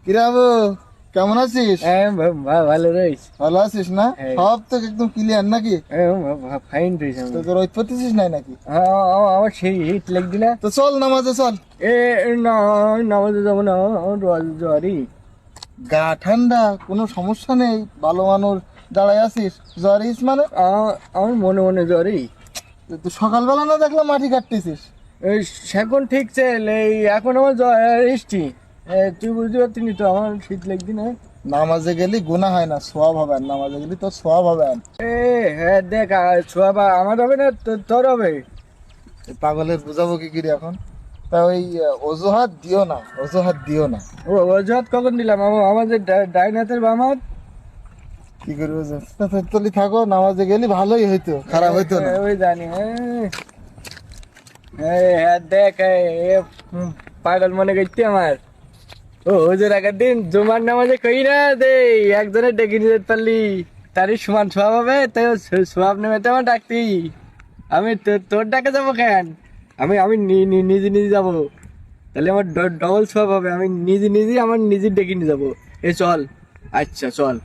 কিরে বাবু, কেমন আছিস? ভালো রয়েছে। ভালো আছিস না? হ্যাঁ। সব তো একদম ক্লিয়ার নাকি? ফাইন রয়েছে। তো তোর ওই পড়তেছিস নাই নাকি? আমার সেই হিট লাগদি না। তো চল নামাজে চল। এ না, নামাজে যাবো না, আমার জ্বরই। গা ঠান্ডা, কোনো সমস্যা নেই, ভালো মানুষ দাঁড়ায় আছিস, জ্বর ইস মানে? আমার মনে মনে জ্বরই। তো সকালবেলা না দেখলাম মাটি কাটতেছিস? সেখন ঠিক ছিল, এই এখন আমার জ্বর এসছি। তুই বুঝতে পারছিস তো, আমার শীত লাগদি না। নামাজে গেলি গুনাহ হয় না, সওয়াব হবে। আর নামাজে গেলি তোর সওয়াব হবে। এ হ্যাঁ দেখ, ছোয়া বা আমার হবে না, তোর হবে। এই পাগলের বুঝাবো কি করে এখন? তা ওই অজুহাত দিও না, অজুহাত দিও না। অজুহাত কখন দিলাম? আমাদের ডাইন হাতের বাম হাত। কি করবো তলি থাকো, নামাজে গেলি ভালোই হইতো, খারাপ হইতো না। ওই জানি। হ্যাঁ দেখ, পাগল মনে করছি আমার। হুজুর আগের দিন জুমার নামাজে কই না দে, একজনে ডেকে নিয়ে যেতে পারলি, তারই সমান সব হবে। তাই সব নেমে তো আমার ডাকতি। আমি তোর ডাকে যাবো কেন? আমি আমি নিজে নিজে যাবো, তাহলে আমার ডবল সব হবে। আমি নিজে নিজে আমার নিজে ডেকে নিয়ে যাবো। চল। আচ্ছা চল।